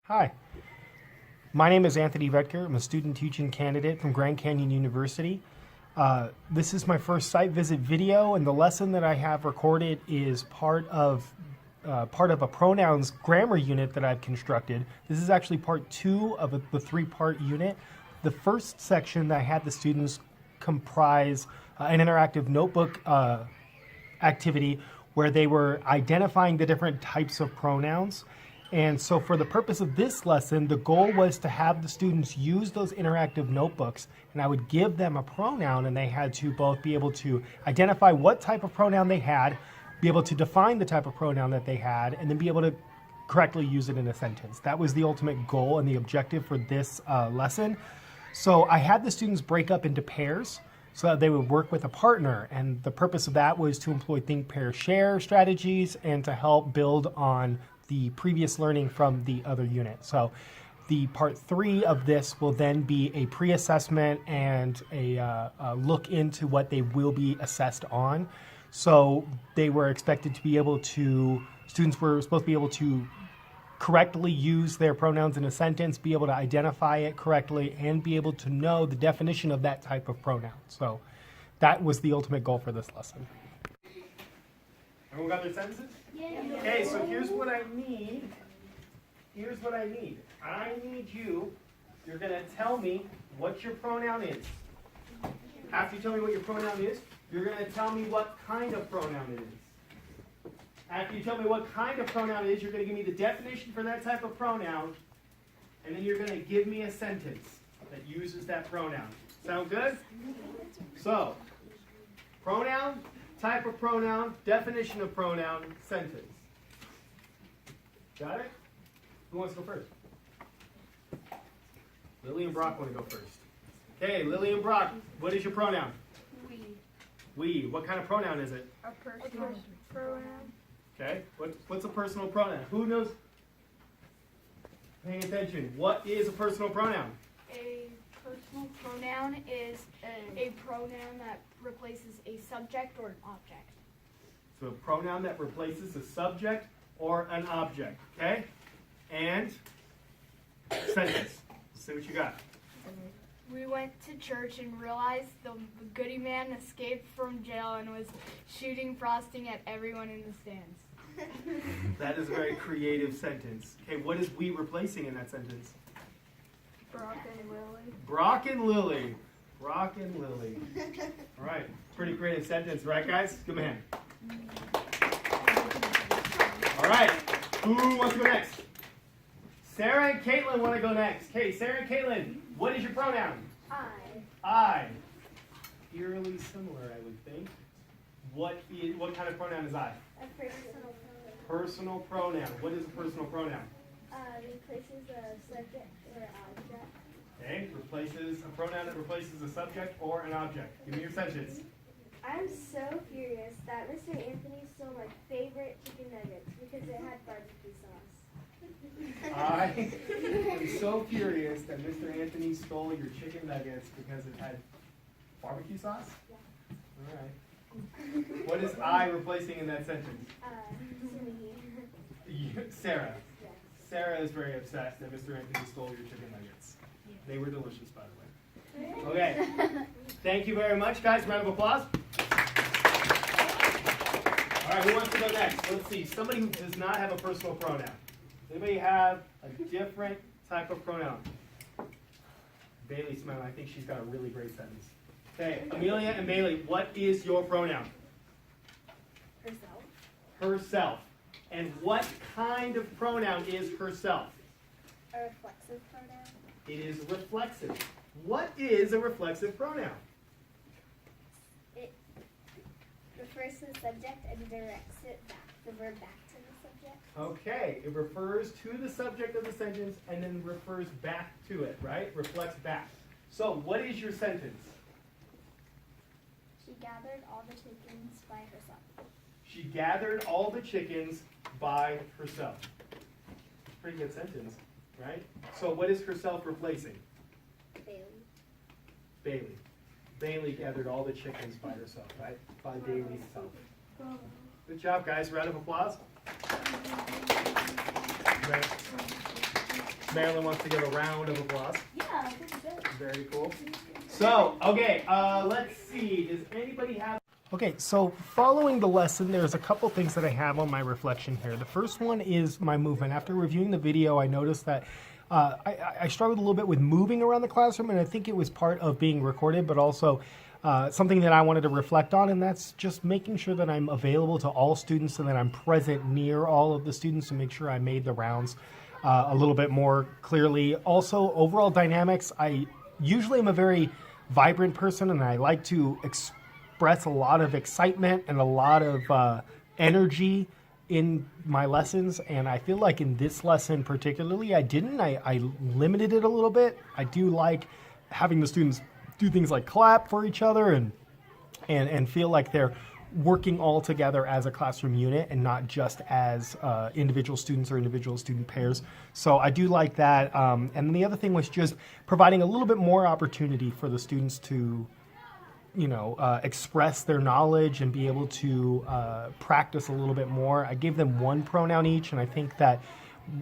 Hi, my name is Anthony Vetker. I'm a student teaching candidate from Grand Canyon University. This is my first site visit video, and the lesson that I have recorded is part of a pronouns grammar unit that I've constructed. This is actually part 2 of the 3-part unit. The first section that I had the students comprise an interactive notebook activity where they were identifying the different types of pronouns. And so for the purpose of this lesson, the goal was to have the students use those interactive notebooks, and I would give them a pronoun, and they had to both be able to identify what type of pronoun they had, be able to define the type of pronoun that they had, and then be able to correctly use it in a sentence. That was the ultimate goal and the objective for this lesson. So I had the students break up into pairs so that they would work with a partner, and the purpose of that was to employ think, pair, share strategies and to help build on the previous learning from the other unit. So the part 3 of this will then be a pre-assessment and a look into what they will be assessed on. So they were expected to be able to, students were supposed to be able to correctly use their pronouns in a sentence, be able to identify it correctly, and be able to know the definition of that type of pronoun. So that was the ultimate goal for this lesson. Everyone got their sentences? Yeah. Okay, so here's what I need. Here's what I need. I need you're going to tell me what your pronoun is. After you tell me what your pronoun is, you're going to tell me what kind of pronoun it is. After you tell me what kind of pronoun it is, you're going to give me the definition for that type of pronoun, and then you're going to give me a sentence that uses that pronoun. Sound good? So, pronoun, type of pronoun, definition of pronoun, sentence. Got it? Who wants to go first? Lily and Brock want to go first. Okay, Lily and Brock, what is your pronoun? We. We. What kind of pronoun is it? A personal pronoun. Okay, what's a personal pronoun? Who knows? Paying attention. What is a personal pronoun? A personal pronoun is a pronoun that replaces a subject or an object. So a pronoun that replaces a subject or an object. Okay? And sentence. Let's see what you got. We went to church and realized the goody man escaped from jail and was shooting frosting at everyone in the stands. That is a very creative sentence. Okay, what is we replacing in that sentence? Brock and Lily. Brock and Lily. Brock and Lily. All right, pretty creative sentence, right, guys? Give me a hand. All right, who wants to go next? Sarah and Caitlin want to go next. Okay, Sarah and Caitlin, what is your pronoun? I. Eerily similar, I would think. What kind of pronoun is I? A personal pronoun. Personal pronoun. What is a personal pronoun? Replaces a subject or object. Okay, replaces a pronoun that replaces a subject or an object. Give me your sentence. I'm so furious that Mr. Anthony stole my favorite chicken nuggets because it had barbecue sauce. I am so furious that Mr. Anthony stole your chicken nuggets because it had barbecue sauce? Yeah. All right. What is I replacing in that sentence? Sarah. Yes. Sarah is very upset that Mr. Anthony stole your chicken nuggets. They were delicious, by the way. Okay. Thank you very much, guys. Round of applause. All right, who wants to go next? Let's see. Somebody who does not have a personal pronoun. Anybody have a different type of pronoun? Bailey's smiling. I think she's got a really great sentence. Okay, Amelia and Bailey, what is your pronoun? Herself. Herself. And what kind of pronoun is herself? A reflexive pronoun. It is reflexive. What is a reflexive pronoun? It refers to the subject and directs it back, the verb back to the subject. Okay, it refers to the subject of the sentence and then refers back to it, right? Reflects back. So, what is your sentence? She gathered all the chickens by herself. She gathered all the chickens by herself. Pretty good sentence, right? So, what is herself replacing? Bailey. Bailey. Bailey gathered all the chickens by herself, right? By Bailey's self. Good job, guys. Round of applause. Right. Marilyn wants to give a round of applause. Yeah, I think so. Very cool. So, okay, let's see. Does anybody have... Okay, so following the lesson, there's a couple things that I have on my reflection here. The first one is my movement. After reviewing the video, I noticed that I struggled a little bit with moving around the classroom, and I think it was part of being recorded, but also something that I wanted to reflect on, and that's just making sure that I'm available to all students and that I'm present near all of the students to make sure I made the rounds a little bit more clearly. Also, overall dynamics, I usually am a very vibrant person, and I like to express a lot of excitement and a lot of energy in my lessons, and I feel like in this lesson particularly I didn't. I limited it a little bit. I do like having the students do things like clap for each other and feel like they're working all together as a classroom unit and not just as individual students or individual student pairs. So I do like that. And then the other thing was just providing a little bit more opportunity for the students to, you know, express their knowledge and be able to practice a little bit more. I gave them one pronoun each, and I think that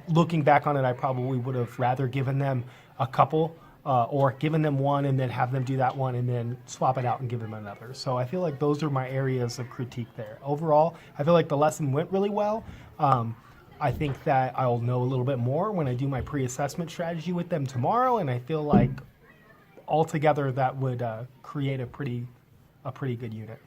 looking back on it, I probably would have rather given them a couple or given them one and then have them do that one and then swap it out and give them another. So I feel like those are my areas of critique there. Overall, I feel like the lesson went really well. I think that I'll know a little bit more when I do my pre-assessment strategy with them tomorrow, and I feel like altogether that would create a pretty good unit.